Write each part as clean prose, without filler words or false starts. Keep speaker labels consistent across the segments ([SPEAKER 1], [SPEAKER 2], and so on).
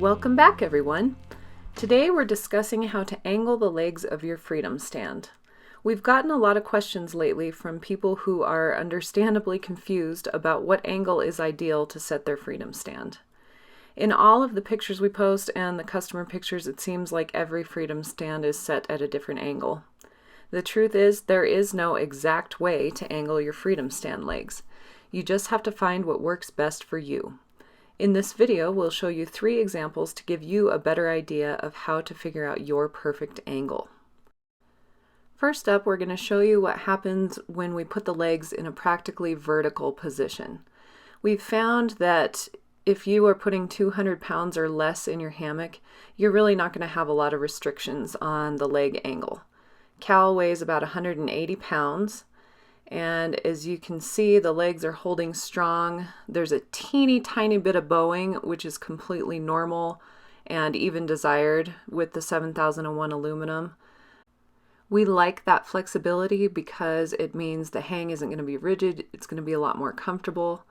[SPEAKER 1] Welcome back, everyone. Today we're discussing how to angle the legs of your Freedom Stand. We've gotten a lot of questions lately from people who are understandably confused about what angle is ideal to set their Freedom Stand. In all of the pictures we post and the customer pictures, it seems like every Freedom Stand is set at a different angle. The truth is, there is no exact way to angle your Freedom Stand legs. You just have to find what works best for you. In this video, we'll show you 3 examples to give you a better idea of how to figure out your perfect angle. First up, we're going to show you what happens when we put the legs in a practically vertical position. We've found that if you are putting 200 pounds or less in your hammock, you're really not going to have a lot of restrictions on the leg angle. Cal weighs about 180 pounds. And as you can see, the legs are holding strong. There's a teeny tiny bit of bowing, which is completely normal and even desired with the 7001 aluminum. We like that flexibility because it means the hang isn't going to be rigid, it's going to be a lot more comfortable,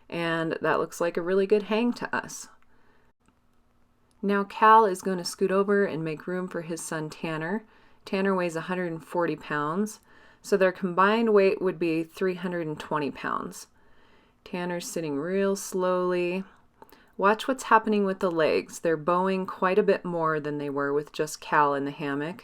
[SPEAKER 1] and that looks like a really good hang to us. Now Cal is going to scoot over and make room for his son Tanner. Tanner weighs 140 pounds. So their combined weight would be 320 pounds. Tanner's sitting real slowly. Watch what's happening with the legs. They're bowing quite a bit more than they were with just Cal in the hammock.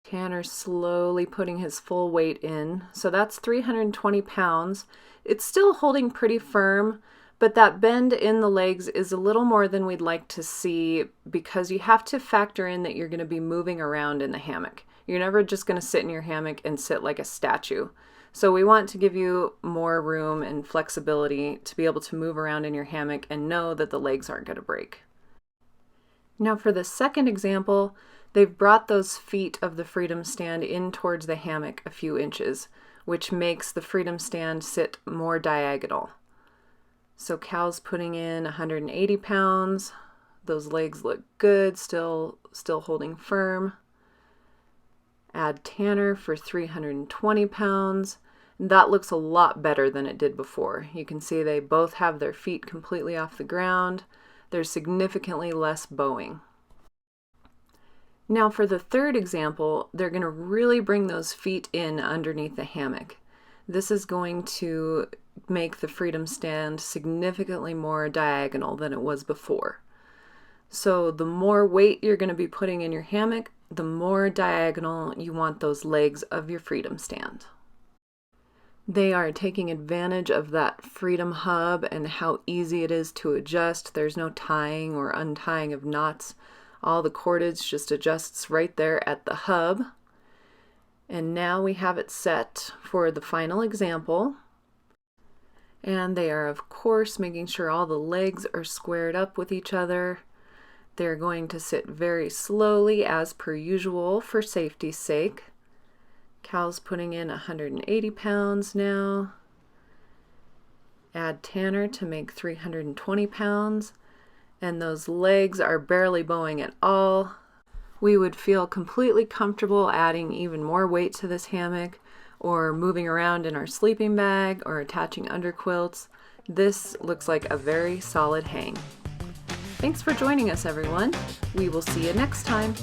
[SPEAKER 1] Tanner's slowly putting his full weight in. So that's 320 pounds. It's still holding pretty firm, but that bend in the legs is a little more than we'd like to see because you have to factor in that you're going to be moving around in the hammock. You're never just going to sit in your hammock and sit like a statue. So we want to give you more room and flexibility to be able to move around in your hammock and know that the legs aren't going to break. Now for the second example, they've brought those feet of the Freedom Stand in towards the hammock a few inches, which makes the Freedom Stand sit more diagonal. So Cal's putting in 180 pounds. Those legs look good, still holding firm. Add Tanner for 320 pounds. That looks a lot better than it did before. You can see they both have their feet completely off the ground. There's significantly less bowing. Now for the third example, they're going to really bring those feet in underneath the hammock. This is going to make the Freedom Stand significantly more diagonal than it was before. So the more weight you're going to be putting in your hammock, the more diagonal you want those legs of your Freedom Stand. They are taking advantage of that Freedom Hub and how easy it is to adjust. There's no tying or untying of knots. All the cordage just adjusts right there at the hub. And now we have it set for the final example. And they are, of course, making sure all the legs are squared up with each other. They're going to sit very slowly as per usual for safety's sake. Cal's putting in 180 pounds now. Add Tanner to make 320 pounds. And those legs are barely bowing at all. We would feel completely comfortable adding even more weight to this hammock or moving around in our sleeping bag or attaching underquilts. This looks like a very solid hang. Thanks for joining us, everyone. We will see you next time.